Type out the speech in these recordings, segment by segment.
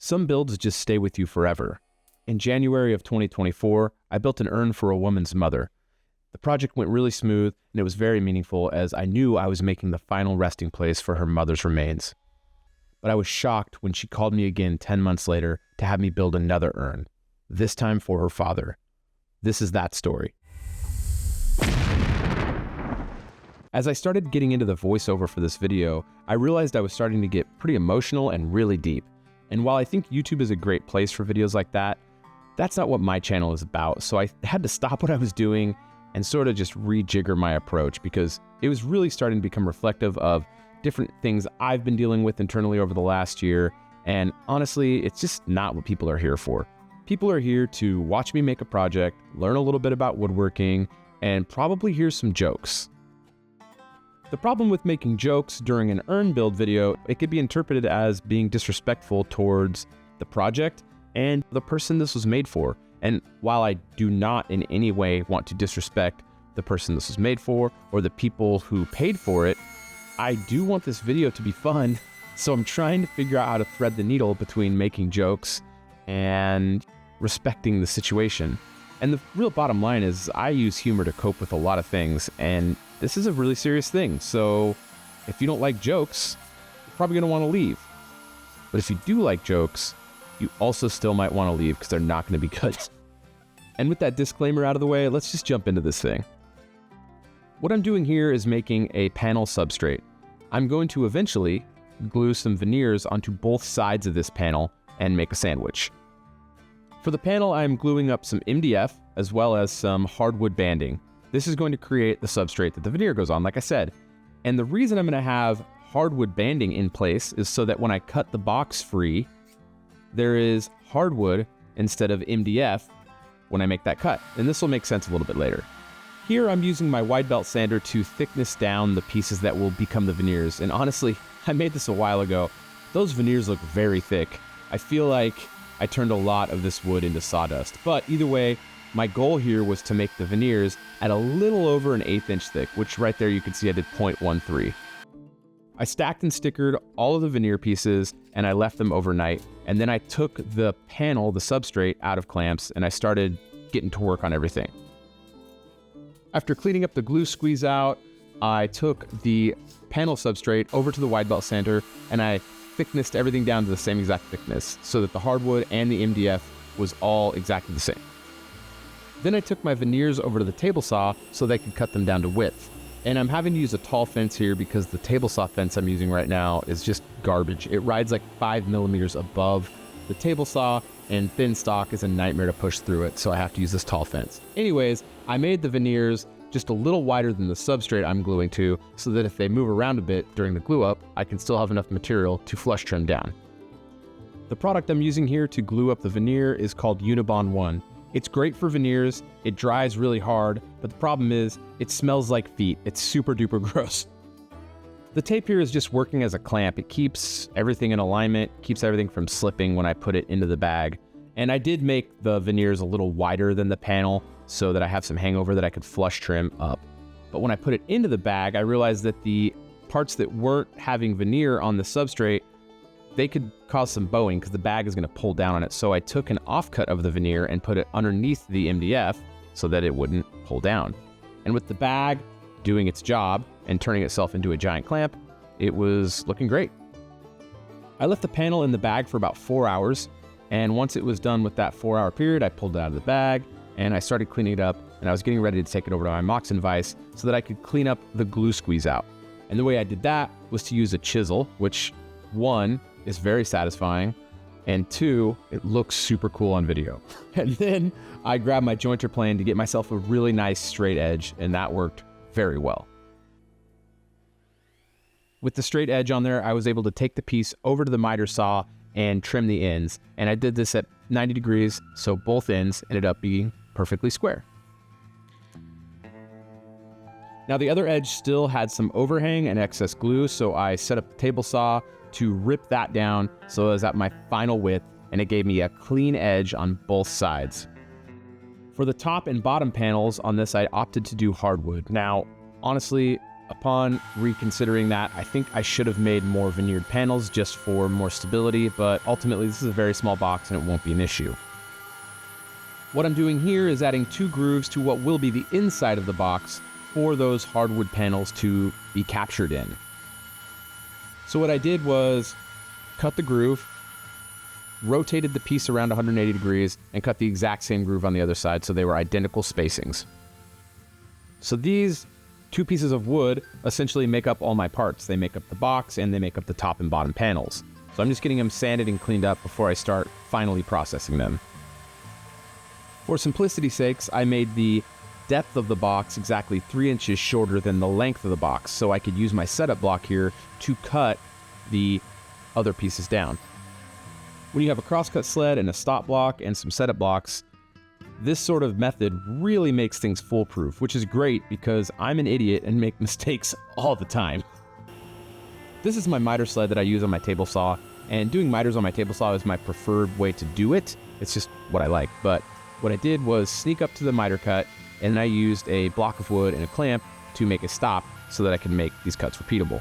Some builds just stay with you forever. In January of 2024, I built an urn for a woman's mother. The project went really smooth, and it was very meaningful as I knew I was making the final resting place for her mother's remains. But I was shocked when she called me again 10 months later to have me build another urn, this time for her father. This is that story. As I started getting into the voiceover for this video, I realized I was starting to get pretty emotional and really deep. And while I think YouTube is a great place for videos like that, that's not what my channel is about. So I had to stop what I was doing and sort of just rejigger my approach because it was really starting to become reflective of different things I've been dealing with internally over the last year. And honestly, it's just not what people are here for. People are here to watch me make a project, learn a little bit about woodworking, and probably hear some jokes. The problem with making jokes during an urn build video, it could be interpreted as being disrespectful towards the project and the person this was made for. And while I do not in any way want to disrespect the person this was made for or the people who paid for it, I do want this video to be fun. So I'm trying to figure out how to thread the needle between making jokes and respecting the situation. And the real bottom line is I use humor to cope with a lot of things, and this is a really serious thing. So if you don't like jokes, you're probably gonna wanna leave. But if you do like jokes, you also still might wanna leave because they're not gonna be good. And with that disclaimer out of the way, let's just jump into this thing. What I'm doing here is making a panel substrate. I'm going to eventually glue some veneers onto both sides of this panel and make a sandwich. For the panel, I'm gluing up some MDF as well as some hardwood banding. This is going to create the substrate that the veneer goes on, like I said. And the reason I'm gonna have hardwood banding in place is so that when I cut the box free, there is hardwood instead of MDF when I make that cut. And this will make sense a little bit later. Here I'm using my wide belt sander to thickness down the pieces that will become the veneers. And honestly, I made this a while ago. Those veneers look very thick. I feel like I turned a lot of this wood into sawdust. But either way, my goal here was to make the veneers at a little over an 1/8 inch thick, which right there you can see I did 0.13. I stacked and stickered all of the veneer pieces and I left them overnight. And then I took the panel, the substrate, out of clamps and I started getting to work on everything. After cleaning up the glue squeeze out, I took the panel substrate over to the wide belt sander and I thicknessed everything down to the same exact thickness so that the hardwood and the MDF was all exactly the same. Then I took my veneers over to the table saw so they could cut them down to width. And I'm having to use a tall fence here because the table saw fence I'm using right now is just garbage. It rides like 5 millimeters above the table saw and thin stock is a nightmare to push through it, so I have to use this tall fence. Anyways, I made the veneers just a little wider than the substrate I'm gluing to so that if they move around a bit during the glue up, I can still have enough material to flush trim down. The product I'm using here to glue up the veneer is called Unibond 1. It's great for veneers, it dries really hard, but the problem is it smells like feet. It's super duper gross. The tape here is just working as a clamp. It keeps everything in alignment, keeps everything from slipping when I put it into the bag. And I did make the veneers a little wider than the panel so that I have some hangover that I could flush trim up. But when I put it into the bag, I realized that the parts that weren't having veneer on the substrate, they could cause some bowing because the bag is gonna pull down on it. So I took an offcut of the veneer and put it underneath the MDF so that it wouldn't pull down. And with the bag doing its job and turning itself into a giant clamp, it was looking great. I left the panel in the bag for about 4 hours. And once it was done with that 4-hour period, I pulled it out of the bag and I started cleaning it up and I was getting ready to take it over to my Moxon vise so that I could clean up the glue squeeze out. And the way I did that was to use a chisel, which 1, is very satisfying, and 2, it looks super cool on video. And then I grabbed my jointer plane to get myself a really nice straight edge, and that worked very well. With the straight edge on there, I was able to take the piece over to the miter saw and trim the ends, and I did this at 90 degrees, so both ends ended up being perfectly square. Now the other edge still had some overhang and excess glue, so I set up the table saw to rip that down so it was at my final width, and it gave me a clean edge on both sides. For the top and bottom panels on this, I opted to do hardwood. Now, honestly, Upon reconsidering that, I think I should have made more veneered panels just for more stability, but ultimately this is a very small box and it won't be an issue. What I'm doing here is adding 2 grooves to what will be the inside of the box for those hardwood panels to be captured in. So what I did was cut the groove, rotated the piece around 180 degrees, and cut the exact same groove on the other side so they were identical spacings. So these 2 pieces of wood essentially make up all my parts. They make up the box and they make up the top and bottom panels. So I'm just getting them sanded and cleaned up before I start finally processing them. For simplicity's sakes, I made the depth of the box exactly 3 inches shorter than the length of the box, so I could use my setup block here to cut the other pieces down. When you have a crosscut sled and a stop block and some setup blocks, this sort of method really makes things foolproof, which is great because I'm an idiot and make mistakes all the time. This is my miter sled that I use on my table saw, and doing miters on my table saw is my preferred way to do it. It's just what I like. But what I did was sneak up to the miter cut, and I used a block of wood and a clamp to make a stop so that I could make these cuts repeatable.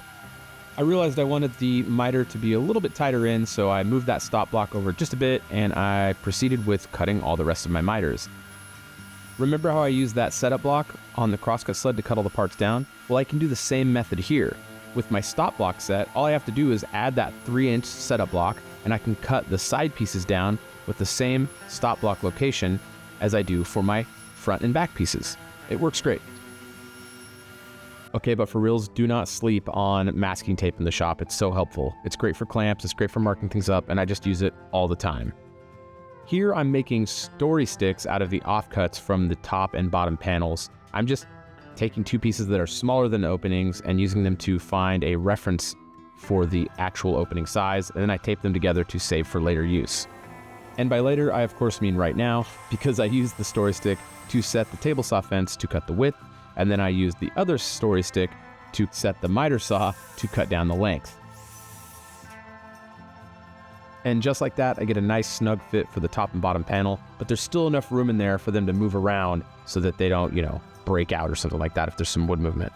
I realized I wanted the miter to be a little bit tighter in, so I moved that stop block over just a bit, and I proceeded with cutting all the rest of my miters. Remember how I used that setup block on the crosscut sled to cut all the parts down? Well, I can do the same method here. With my stop block set, all I have to do is add that 3-inch setup block, and I can cut the side pieces down with the same stop block location as I do for my front and back pieces. It works great. Okay, but for reals, do not sleep on masking tape in the shop. It's so helpful. It's great for clamps, it's great for marking things up, and I just use it all the time. Here I'm making story sticks out of the offcuts from the top and bottom panels. I'm just taking 2 pieces that are smaller than the openings and using them to find a reference for the actual opening size, and then I tape them together to save for later use. And by later, I of course mean right now, because I used the story stick to set the table saw fence to cut the width, and then I used the other story stick to set the miter saw to cut down the length. And just like that, I get a nice snug fit for the top and bottom panel, but there's still enough room in there for them to move around so that they don't, break out or something like that if there's some wood movement.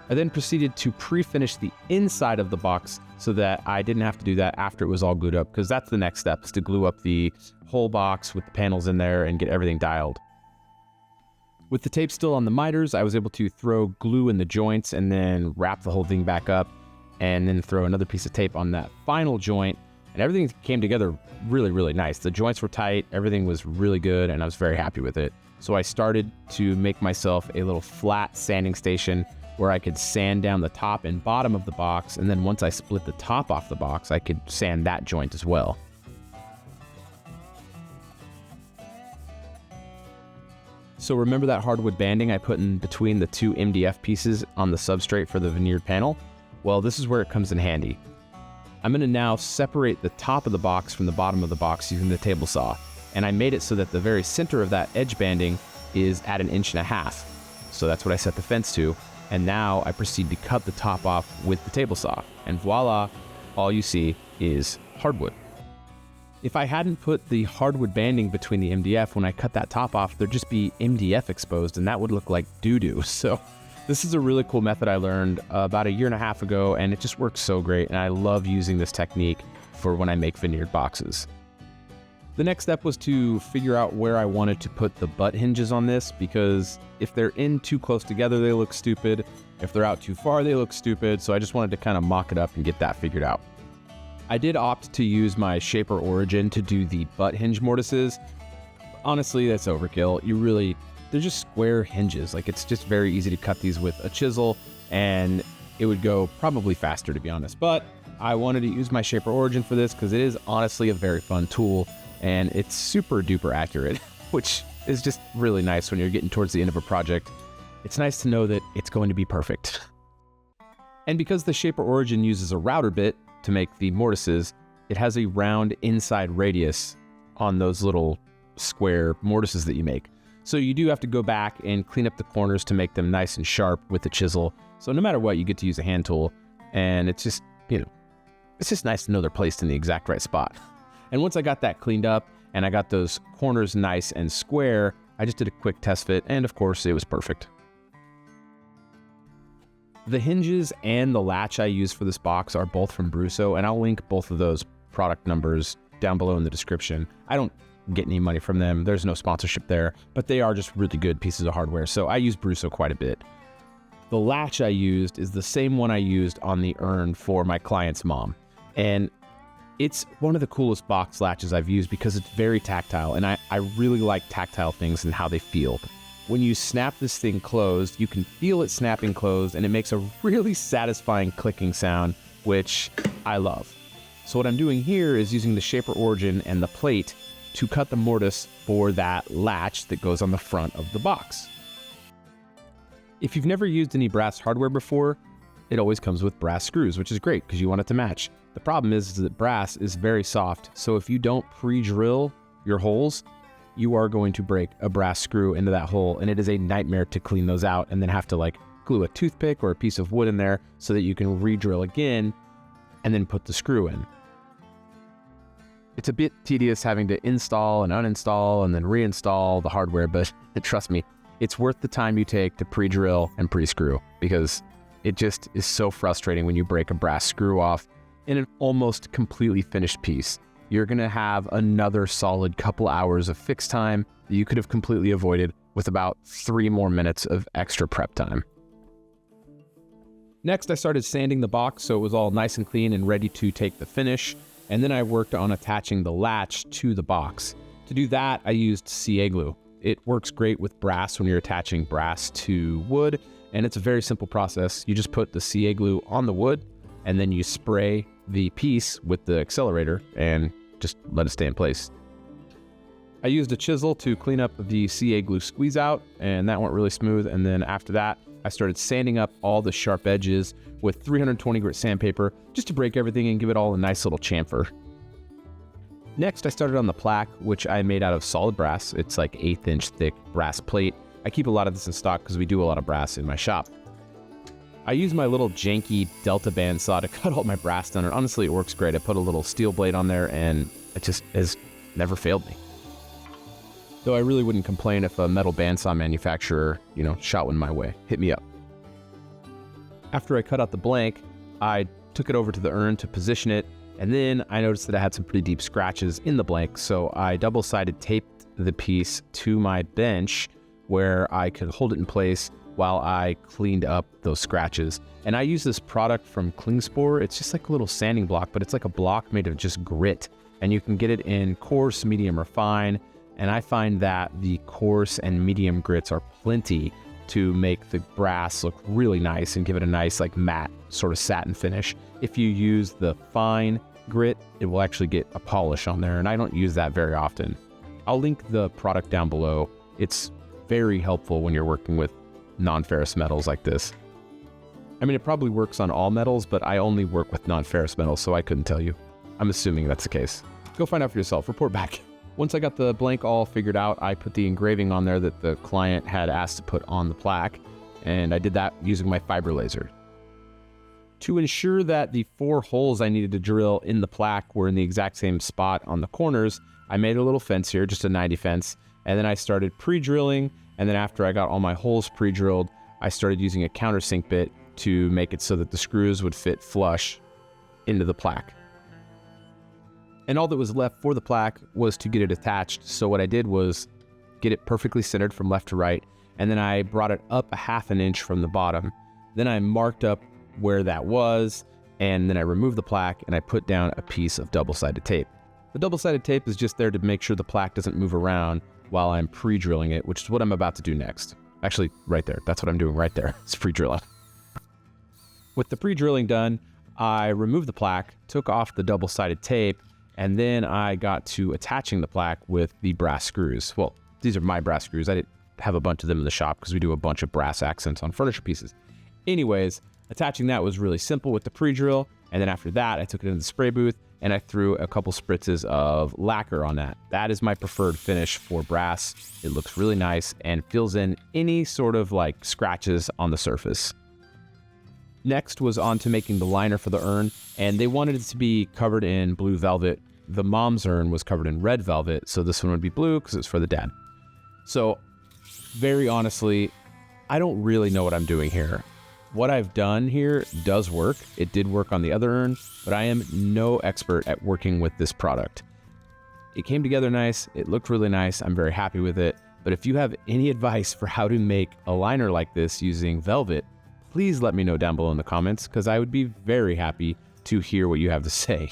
I then proceeded to pre-finish the inside of the box so that I didn't have to do that after it was all glued up, because that's the next step, is to glue up the whole box with the panels in there and get everything dialed. With the tape still on the miters, I was able to throw glue in the joints and then wrap the whole thing back up, and then throw another piece of tape on that final joint, and everything came together really, really nice. The joints were tight, everything was really good, and I was very happy with it. So I started to make myself a little flat sanding station where I could sand down the top and bottom of the box, and then once I split the top off the box, I could sand that joint as well. So remember that hardwood banding I put in between the 2 MDF pieces on the substrate for the veneered panel? Well, this is where it comes in handy. I'm going to now separate the top of the box from the bottom of the box using the table saw, and I made it so that the very center of that edge banding is at 1.5 inches. So that's what I set the fence to, and now I proceed to cut the top off with the table saw, and voila, all you see is hardwood. If I hadn't put the hardwood banding between the MDF, when I cut that top off, there'd just be MDF exposed, and that would look like doo-doo. So this is a really cool method I learned about 1.5 years ago, and it just works so great, and I love using this technique for when I make veneered boxes. The next step was to figure out where I wanted to put the butt hinges on this, because if they're in too close together, they look stupid. If they're out too far, they look stupid. So I just wanted to kind of mock it up and get that figured out. I did opt to use my Shaper Origin to do the butt hinge mortises. Honestly, that's overkill. They're just square hinges. Like, it's just very easy to cut these with a chisel, and it would go probably faster, to be honest. But I wanted to use my Shaper Origin for this because it is honestly a very fun tool, and it's super duper accurate, which is just really nice when you're getting towards the end of a project. It's nice to know that it's going to be perfect. And because the Shaper Origin uses a router bit to make the mortises, it has a round inside radius on those little square mortises that you make. So you do have to go back and clean up the corners to make them nice and sharp with the chisel. So no matter what, you get to use a hand tool, and it's just, it's just nice to know they're placed in the exact right spot. And once I got that cleaned up and I got those corners nice and square, I just did a quick test fit, and of course it was perfect. The hinges and the latch I use for this box are both from Brusso, and I'll link both of those product numbers down below in the description. I don't get any money from them. There's no sponsorship there, but they are just really good pieces of hardware, so I use Brusso quite a bit. The latch I used is the same one I used on the urn for my client's mom, and it's one of the coolest box latches I've used because it's very tactile, and I really like tactile things and how they feel. When you snap this thing closed, you can feel it snapping closed, and it makes a really satisfying clicking sound, which I love. So what I'm doing here is using the shaper origin and the plate to cut the mortise for that latch that goes on the front of the box. If you've never used any brass hardware before, it always comes with brass screws, which is great because you want it to match. The problem is that brass is very soft, so if you don't pre-drill your holes, you are going to break a brass screw into that hole, and it is a nightmare to clean those out and then have to like glue a toothpick or a piece of wood in there so that you can re-drill again and then put the screw in. It's a bit tedious having to install and uninstall and then reinstall the hardware, but trust me, it's worth the time you take to pre-drill and pre-screw because it just is so frustrating when you break a brass screw off in an almost completely finished piece. You're gonna have another solid couple hours of fix time that you could have completely avoided with about 3 more minutes of extra prep time. Next, I started sanding the box so it was all nice and clean and ready to take the finish. And then I worked on attaching the latch to the box. To do that, I used CA glue. It works great with brass when you're attaching brass to wood, and it's a very simple process. You just put the CA glue on the wood, and then you spray the piece with the accelerator and just let it stay in place. I used a chisel to clean up the CA glue squeeze out, and that went really smooth. And then after that, I started sanding up all the sharp edges with 320 grit sandpaper just to break everything and give it all a nice little chamfer. Next, I started on the plaque, which I made out of solid brass. It's like 1/8 inch thick brass plate. I keep a lot of this in stock because we do a lot of brass in my shop. I use my little janky Delta bandsaw to cut all my brass down, and honestly, it works great. I put a little steel blade on there, and it just has never failed me. Though I really wouldn't complain if a metal bandsaw manufacturer, shot one my way. Hit me up. After I cut out the blank, I took it over to the urn to position it, and then I noticed that I had some pretty deep scratches in the blank, so I double-sided taped the piece to my bench where I could hold it in place while I cleaned up those scratches. And I use this product from Klingspor. It's just like a little sanding block, but it's like a block made of just grit, and you can get it in coarse, medium, or fine. And I find that the coarse and medium grits are plenty to make the brass look really nice and give it a nice like matte sort of satin finish. If you use the fine grit, it will actually get a polish on there, and I don't use that very often. I'll link the product down below. It's very helpful when you're working with non-ferrous metals like this. I mean, it probably works on all metals, but I only work with non-ferrous metals, so I couldn't tell you. I'm assuming that's the case. Go find out for yourself. Report back. Once I got the blank all figured out, I put the engraving on there that the client had asked to put on the plaque, and I did that using my fiber laser. To ensure that the 4 holes I needed to drill in the plaque were in the exact same spot on the corners, I made a little fence here, just a 90 fence, and then I started pre-drilling, and then after I got all my holes pre-drilled, I started using a countersink bit to make it so that the screws would fit flush into the plaque. And all that was left for the plaque was to get it attached. So what I did was get it perfectly centered from left to right, and then I brought it up a 1/2 inch from the bottom. Then I marked up where that was, and then I removed the plaque and I put down a piece of double-sided tape. The double-sided tape is just there to make sure the plaque doesn't move around while I'm pre-drilling it, which is what I'm about to do next. Actually, right there. That's what I'm doing right there. It's pre-drilling. With the pre-drilling done, I removed the plaque, took off the double-sided tape, and then I got to attaching the plaque with the brass screws. Well, these are my brass screws. I didn't have a bunch of them in the shop because we do a bunch of brass accents on furniture pieces. Anyways, attaching that was really simple with the pre-drill. And then after that, I took it into the spray booth and I threw a couple spritzes of lacquer on that. That is my preferred finish for brass. It looks really nice and fills in any sort of like scratches on the surface. Next was on to making the liner for the urn, and they wanted it to be covered in blue velvet. The mom's urn was covered in red velvet, so this one would be blue because it's for the dad. So very honestly, I don't really know what I'm doing here. What I've done here does work. It did work on the other urn, but I am no expert at working with this product. It came together nice. It looked really nice. I'm very happy with it. But if you have any advice for how to make a liner like this using velvet, please let me know down below in the comments, because I would be very happy to hear what you have to say.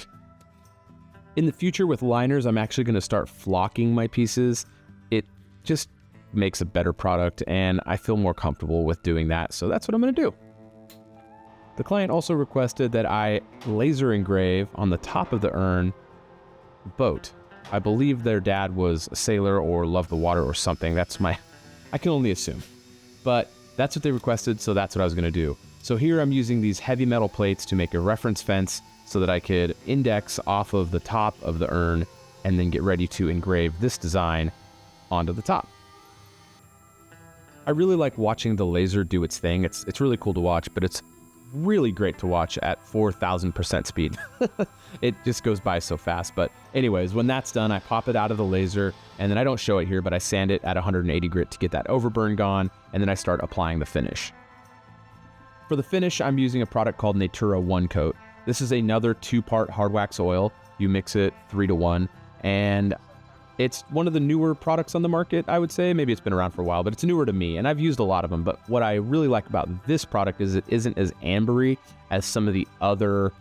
In the future with liners, I'm actually going to start flocking my pieces. It just makes a better product, and I feel more comfortable with doing that. So that's what I'm going to do. The client also requested that I laser engrave on the top of the urn boat. I believe their dad was a sailor or loved the water or something. I can only assume. But that's what they requested, so that's what I was gonna do. So here I'm using these heavy metal plates to make a reference fence so that I could index off of the top of the urn and then get ready to engrave this design onto the top. I really like watching the laser do its thing. It's really cool to watch, but it's really great to watch at 4,000% speed. It just goes by so fast. But anyways, when that's done, I pop it out of the laser, and then I don't show it here, but I sand it at 180 grit to get that overburn gone, and then I start applying the finish. For the finish, I'm using a product called Natura One Coat. This is another 2-part hard wax oil. You mix it 3-to-1, and it's one of the newer products on the market, I would say. Maybe it's been around for a while, but it's newer to me, and I've used a lot of them. But what I really like about this product is it isn't as ambery as some of the other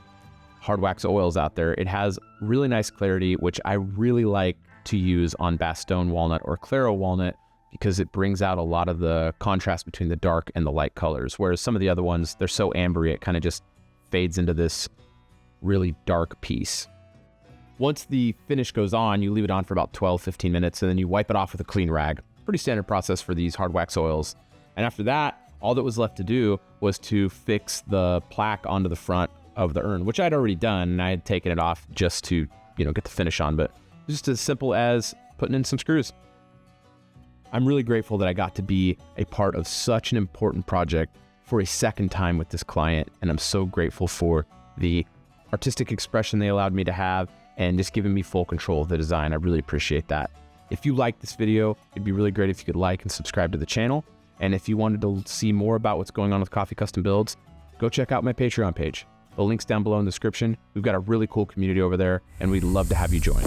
hard wax oils out there. It has really nice clarity, which I really like to use on Bastogne walnut or Claro walnut, because it brings out a lot of the contrast between the dark and the light colors. Whereas some of the other ones, they're so ambery, it kind of just fades into this really dark piece. Once the finish goes on, you leave it on for about 12-15 minutes, and then you wipe it off with a clean rag. Pretty standard process for these hard wax oils. And after that, all that was left to do was to fix the plaque onto the front of the urn, which I'd already done, and I had taken it off just to, get the finish on, but just as simple as putting in some screws. I'm really grateful that I got to be a part of such an important project for a second time with this client, and I'm so grateful for the artistic expression they allowed me to have, and just giving me full control of the design. I really appreciate that. If you liked this video, it'd be really great if you could like and subscribe to the channel. And if you wanted to see more about what's going on with Coffee Custom Builds, go check out my Patreon page. The link's down below in the description. We've got a really cool community over there, and we'd love to have you join.